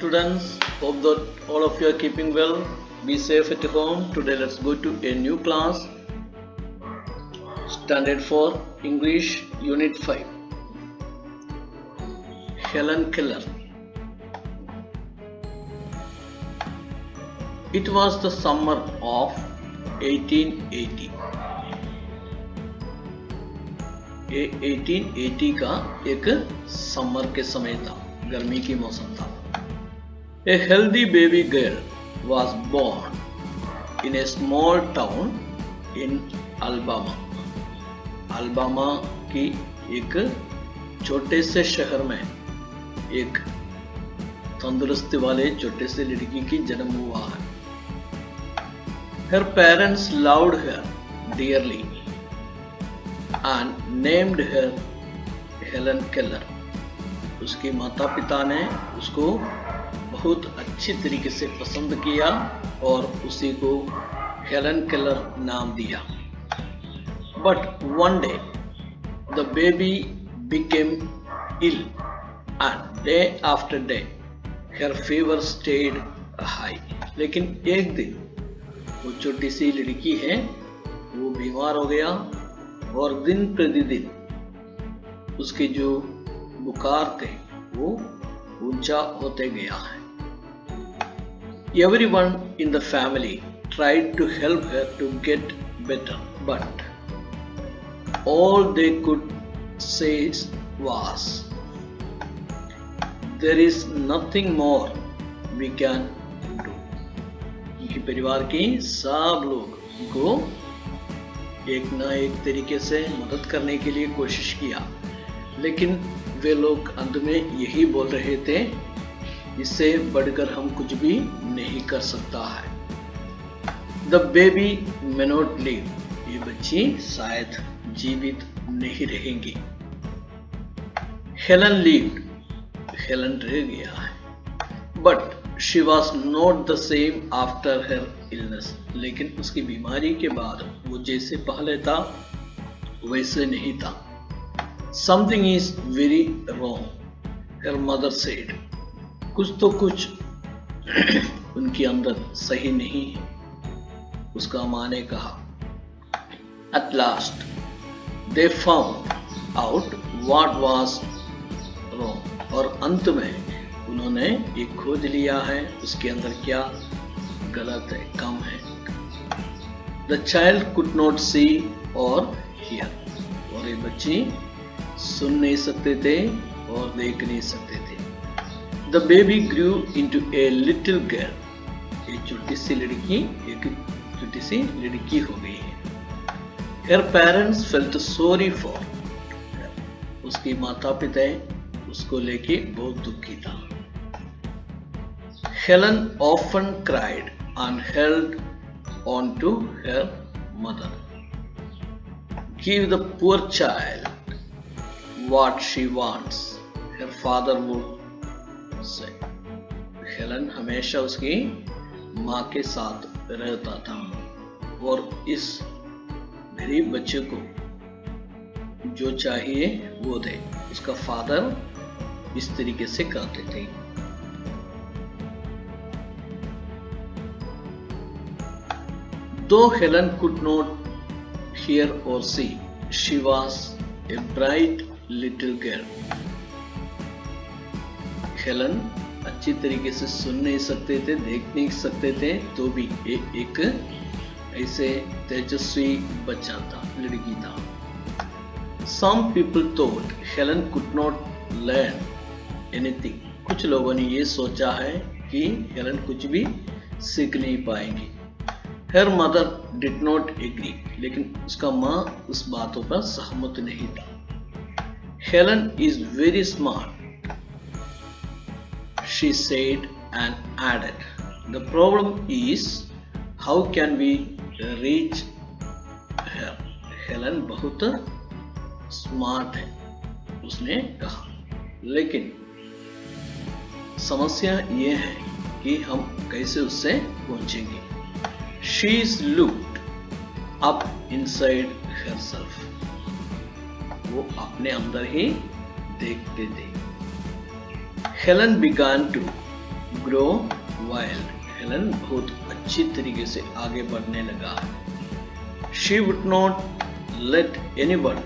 students. Hope that all of you are keeping well. Be safe at home. Today let's go to a new class. Standard 4 English Unit 5. Helen Keller. It was the summer of 1880. 1880 का एक summer के समय था, गर्मी की मौसम था. A healthy baby girl was born in a small town in Alabama. Alabama की एक छोटे से शहर में एक तंदुरुस्ती वाले छोटे से लड़की की जन्म हुआ है. Her parents loved her dearly and named her Helen Keller. उसके माता पिता ने उसको बहुत अच्छी तरीके से पसंद किया और उसी को हेलन केलर नाम दिया. But one day the baby became ill and day after day her fever stayed high. लेकिन एक दिन वो छोटी सी लड़की है वो बीमार हो गया और दिन प्रतिदिन उसके जो बुखार थे वो ऊंचा होते गया है. Everyone in the family tried to help her to get better, but all they could say was, "There is nothing more we can do." उनके परिवार के सब लोग को एक ना एक तरीके से मदद करने के लिए कोशिश किया, लेकिन वे लोग अंत में यही बोल रहे थे, इससे बढ़कर हम कुछ भी नहीं कर सकता है. The baby may not live. ये बच्ची शायद जीवित नहीं रहेंगी. Helen lived. हेलन रह गया है. But she was not the same after her illness. लेकिन उसकी बीमारी के बाद वो जैसे पहले था वैसे नहीं था. Something is very wrong, her mother said. कुछ तो कुछ उनके अंदर सही नहीं है, उसका माँ ने कहा. At last they found out what was wrong. और अंत में उन्होंने ये खोज लिया है उसके अंदर क्या गलत है, कम है. The child could not see or hear. और ये बच्ची सुन नहीं सकते थे और देख नहीं सकते थे. The baby grew into a little girl. एक छोटी सी लड़की हो गई है. Her parents felt sorry for her. उसकी माता पिता उसको लेके बहुत दुखी था. Helen often cried and held on to her mother. Give the poor child what she wants, her father would say. Helen हमेशा उसकी माँ के साथ रहता था और इस गरीब बच्चे को जो चाहिए वो दे. उसका फादर इस तरीके से कहते थे. Though Helen could not hear or see, she was a bright little girl. Helen अच्छी तरीके से सुन नहीं सकते थे, देख नहीं सकते थे, तो भी एक ऐसे तेजस्वी बच्चा था, लड़की था. Some people thought Helen could not learn anything. कुछ लोगों ने ये सोचा है कि हेलन कुछ भी सीख नहीं पाएंगी. Her mother did not agree. लेकिन उसका माँ उस बातों पर सहमत नहीं था. Helen is very smart, she said and added. The problem is how can we reach her? Helen बहुत स्मार्ट है, उसने कहा, लेकिन समस्या ये है कि हम कैसे उससे पहुंचेंगे. She looked up inside herself. वो अपने अंदर ही देखते थे. Helen began to grow wild, Helen बहुत अच्छी तरीके से आगे बढ़ने लगा। She would not let anyone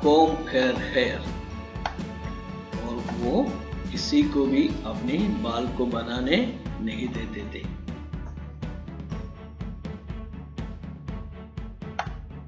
comb her hair, और वो किसी को भी अपने बाल को बनाने नहीं देते थे।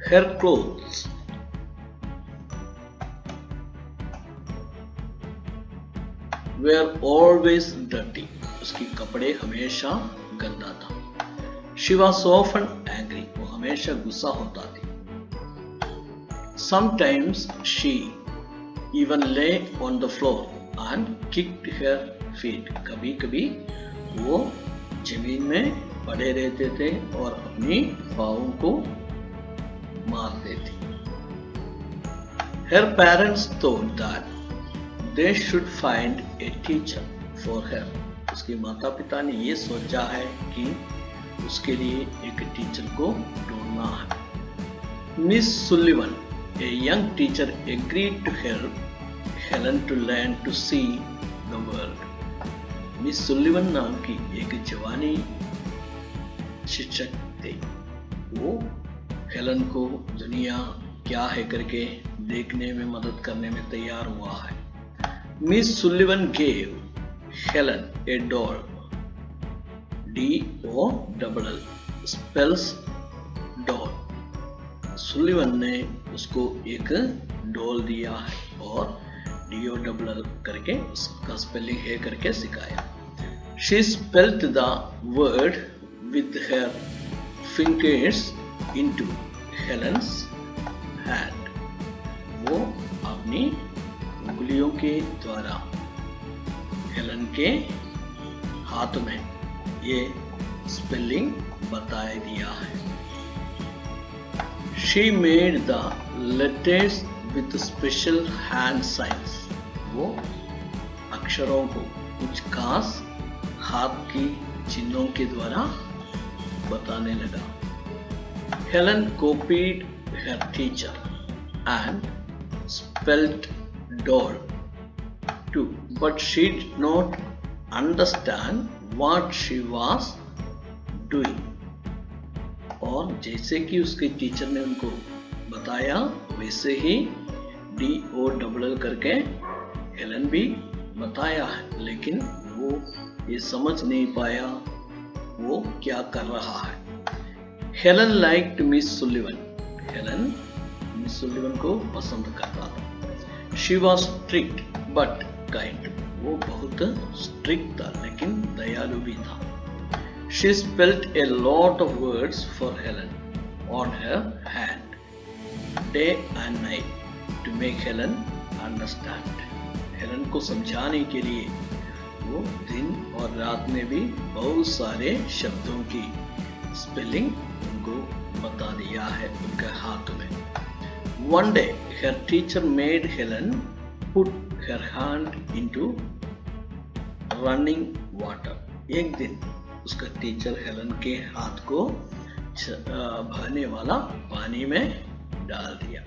Her clothes were always dirty, उसकी कपड़े हमेशा गंदा था। She was often angry, वो हमेशा गुस्सा होता थी। Sometimes she even lay on the floor and kicked her feet, कभी कभी वो जमीन में पड़े रहते थे और अपनी पाँवों को मारते थे। Her parents thought that they should find a teacher for her, उसके माता पिता ने ये सोचा है कि उसके लिए एक टीचर को ढूंढना है। Miss Sullivan, a young teacher, agreed to help Helen to learn to see the world. Miss Sullivan नाम की एक जवानी शिक्षक थे, वो हेलन को दुनिया क्या है करके देखने में मदद करने में तैयार हुआ है। Miss Sullivan gave Helen a doll, D-O-L-L spells doll। Sullivan ने उसको एक डॉल दिया है और D-O-L-L करके उसका स्पेलिंग है करके सिखाया। She spelled the word with her fingers into Helen's hand। वो अपनी उंगलियों के द्वारा हेलन के हाथ में ये स्पेलिंग बता दिया है। She made the letters with special hand signs। वो अक्षरों को कुछ खास हाथ की चिन्हों के द्वारा बताने लगा। Helen copied her teacher and spelled doll too, but she did not understand what she was doing। और जैसे कि उसके टीचर ने उनको बताया वैसे ही D-O-L-L करके हेलन भी बताया है, लेकिन वो ये समझ नहीं पाया वो क्या कर रहा है। Helen liked miss Sullivan, Helen miss Sullivan को पसंद करता था। She was strict but kind, वो बहुत स्ट्रिक्ट था लेकिन दयालु भी था। She spelled a lot of words for Helen on her hand, day and night, to make Helen understand। Helen को समझाने के लिए वो दिन और रात में भी बहुत सारे शब्दों की स्पेलिंग उनको बता दिया है उनके हाथ में। One day, her teacher made Helen put her hand into running water। एक दिन उसका टीचर हेलन के हाथ को बहने वाला पानी में डाल दिया।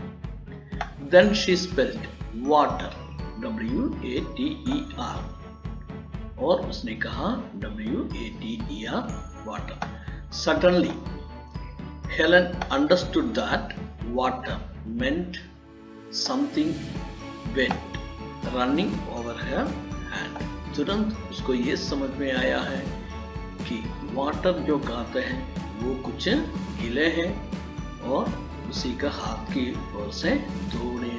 Then she spelled water, W-A-T-E-R, और उसने कहा W-A-T-E-R water। Suddenly, Helen understood that water meant something wet running over her hand। तुरंत उसको ये समझ में आया है कि वाटर जो कहते हैं वो कुछ गीले हैं और उसी का हाथ की ओर से दौड़े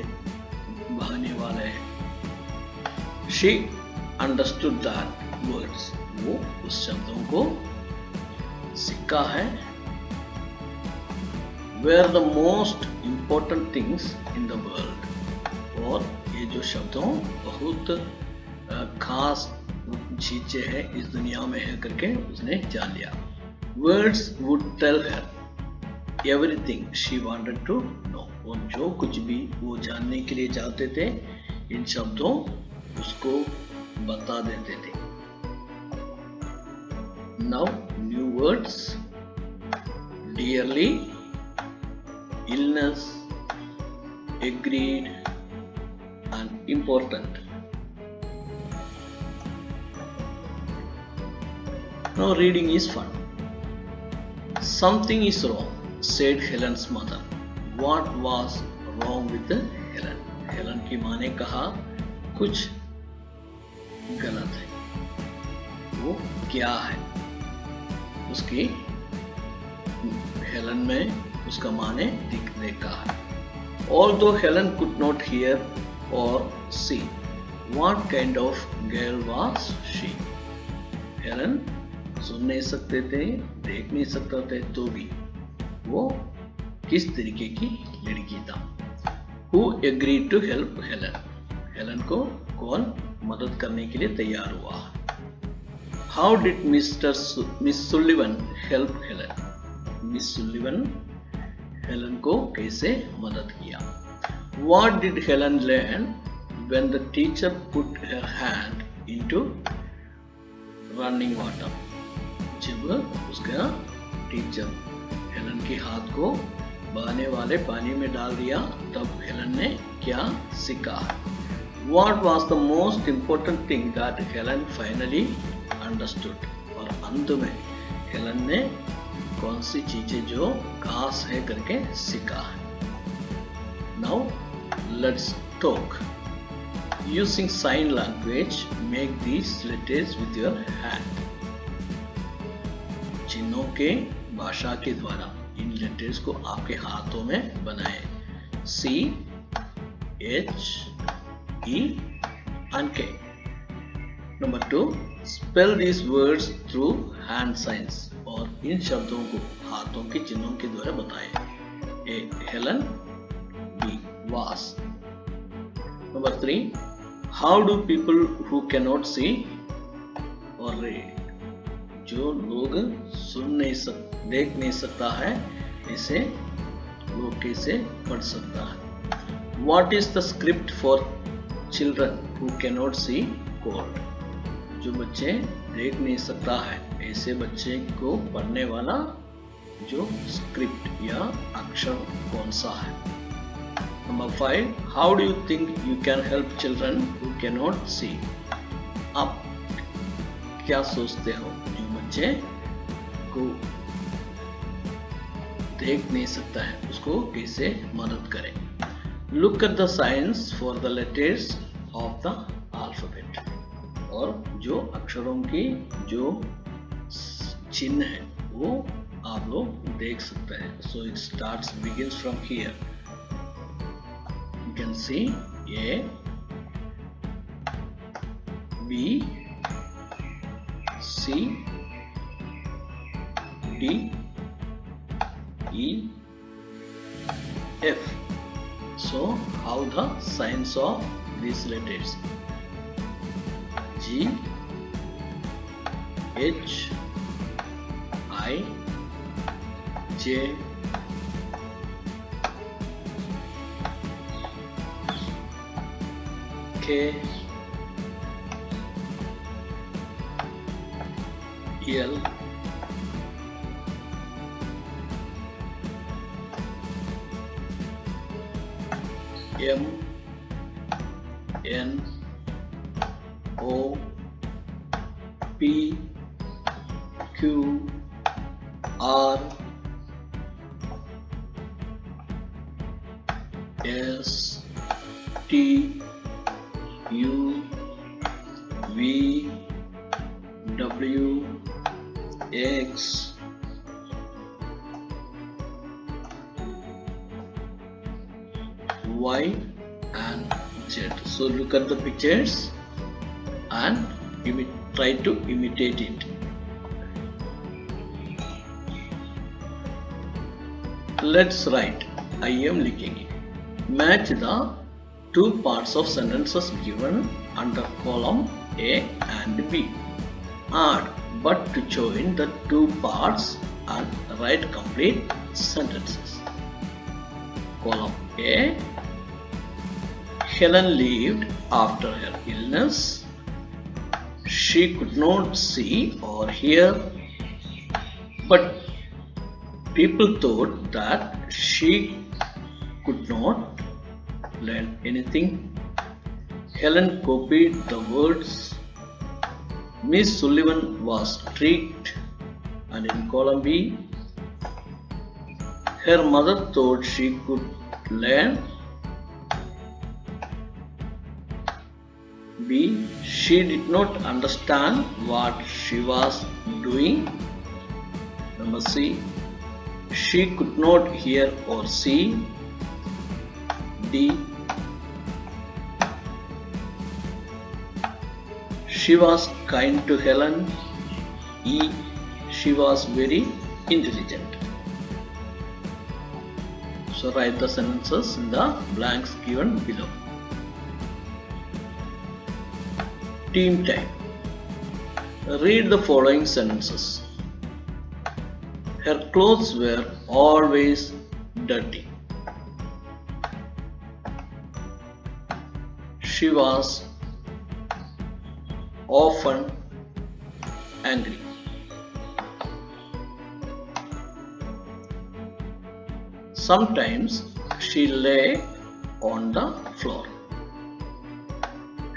बहने वाले हैं। She understood that words, वो उस शब्दों को सीखा है। Were the most important things in the world, और ये जो शब्दों बहुत खास चीजें हैं इस दुनिया में है करके उसने जान लिया। Words would tell her everything she wanted to know, और जो कुछ भी वो जानने के लिए चाहते थे इन शब्दों उसको बता देते थे। Now new words, dearly, illness, agreed and important। Now reading is fun. Something is wrong, said Helen's mother. What was wrong with Helen? Helen की माँ ने कहा कुछ गलत है। वो क्या है? उसकी हेलन में उसका माँ ने देखा है। Although Helen could not hear or see, what kind of girl was she? Helen सुन नहीं सकते थे, देख नहीं सकते थे, तो भी वो किस तरीके की लड़की था? Who agreed to help Helen? Helen को कौन मदद करने के लिए तैयार हुआ? How did Miss Sullivan help Helen? Miss Sullivan Helen को कैसे मदद किया? What did Helen learn when the teacher put her hand into running water? जब उसका टीचर हेलन के हाथ को बहने वाले पानी में डाल दिया, तब हेलन ने क्या सीखा? What was the most important thing that Helen finally understood? और अंत में हेलन ने कौन सी चीजें जो खास है करके सीखा है? Now let's talk. Using sign language, make these letters with your hand. चिन्हों के भाषा के द्वारा इन लेटर्स को आपके हाथों में बनाएं। C, H, E and K. Number 2, spell these words through hand signs. और इन शब्दों को हाथों के चिन्हों के द्वारा बताएं। A, Helen. B, was. Number 3, how do people who cannot see or read? जो लोग देख नहीं सकता है, इसे वो कैसे पढ़ सकता है? What is the script for children who cannot see called? जो बच्चे देख नहीं सकता है, ऐसे बच्चे को पढ़ने वाला जो स्क्रिप्ट या अक्षर कौन सा है? Number 5, how do you think you can help children who cannot see? आप क्या सोचते हो जो बच्चे को देख नहीं सकता है, उसको कैसे मदद करें? Look at the signs for the letters of the alphabet. और जो अक्षरों की जो चिन्ह है वो आप लोग देख सकते हैं। So it begins from here. You can see A, B, C, D, E, F. So how the signs of these letters? G, H, I, J, K, L, M, N, O, P, Q, R, S, T, U, V, W, X, Y and Z. So look at the pictures and try to imitate it. Let's write. I am liking it. Match the two parts of sentences given under column A and B. Add but to join the two parts and write complete sentences. Column A. Helen lived after her illness. She could not see or hear, but people thought that she could not learn anything. Helen copied the words Miss Sullivan was strict, and in column B, her mother thought she could learn. B. She did not understand what she was doing. Number C. She could not hear or see. D. She was kind to Helen. E. She was very intelligent. So write the sentences in the blanks given below. Team time. Read the following sentences. Her clothes were always dirty. She was often angry. Sometimes she lay on the floor.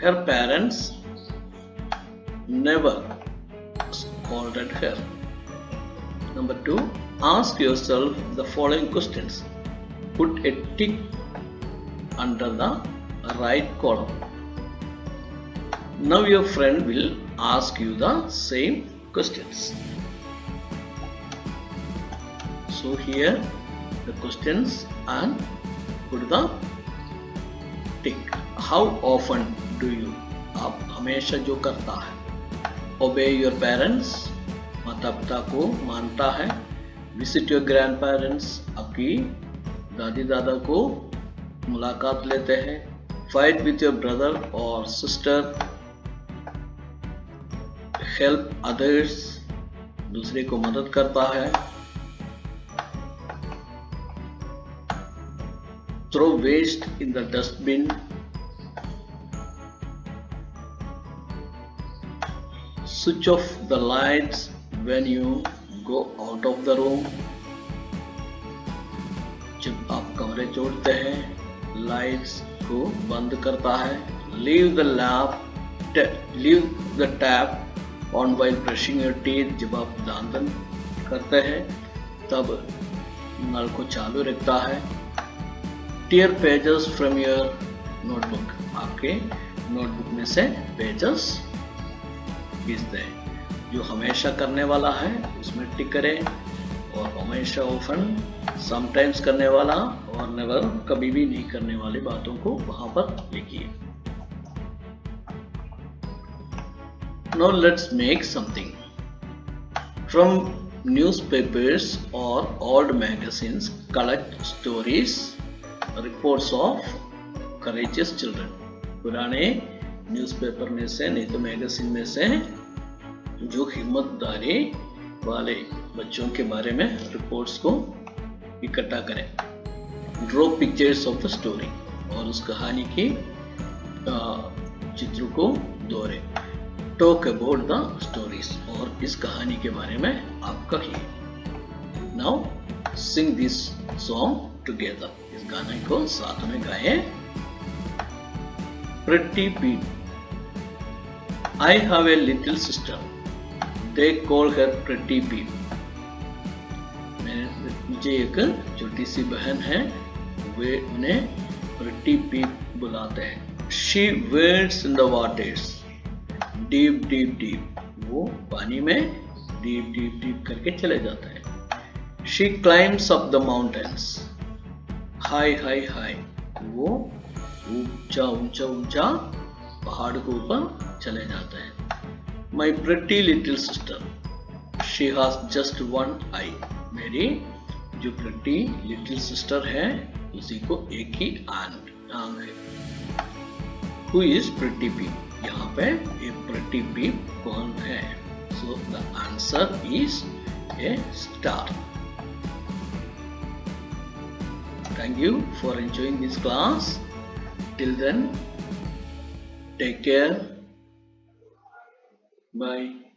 Her parents never scolded her. Number 2. Ask yourself the following questions. Put a tick under the right column. Now your friend will ask you the same questions. So here the questions and put the tick. How often do you? आप हमेशा जो करता है. Obey your parents. माता पिता को मानता है. Visit your grandparents. आपकी दादी दादा को मुलाकात लेते हैं. Fight with your brother or sister. Help others. दूसरे को मदद करता है. Throw waste in the dustbin. Switch off the lights when you go out of the room. जब आप कमरे छोड़ते हैं लाइट्स को बंद करता है. Leave the tap on while brushing your teeth. जब आप दांतन करते हैं तब नल को चालू रखता है. Tear pages from your notebook. आपके नोटबुक में से पेजेस खींचते हैं. जो हमेशा करने वाला है उसमें टिक करें और हमेशा often sometimes करने वाला और never कभी भी नहीं करने वाली बातों को वहां पर लिखिए. Now let's make something. From newspapers or old magazines, collect stories, reports of courageous children. पुराने न्यूज़पेपर में से नहीं तो मैगजीन में से जो हिम्मतदारी वाले बच्चों के बारे में रिपोर्ट्स को इकट्ठा करें. Draw pictures of the story. और उस कहानी की चित्र को दोहरे. Talk about the stories. और इस कहानी के बारे में आप कहिए. Now Singh this song together. इस गाने को साथ में गाएं. Pretty Pete. I have a little sister. They call her Pretty Pete. मुझे एक छोटी सी बहन है. वे उन्हें Pretty Pete बुलाते हैं. She wades in the waters. Deep, deep, deep. वो पानी में deep, deep, deep करके चले जाता है. She climbs up the mountains. High, high, high. वो ऊंचा ऊंचा ऊंचा पहाड़ के ऊपर चले जाते हैं. My pretty little sister. She has just one eye. मेरी जो pretty little sister है उसी को एक ही आंख है. Who is Pretty Pete? यहाँ पे एक Pretty Pete कौन है? So the answer is a star. Thank you for enjoying this class. Till then, take care. Bye.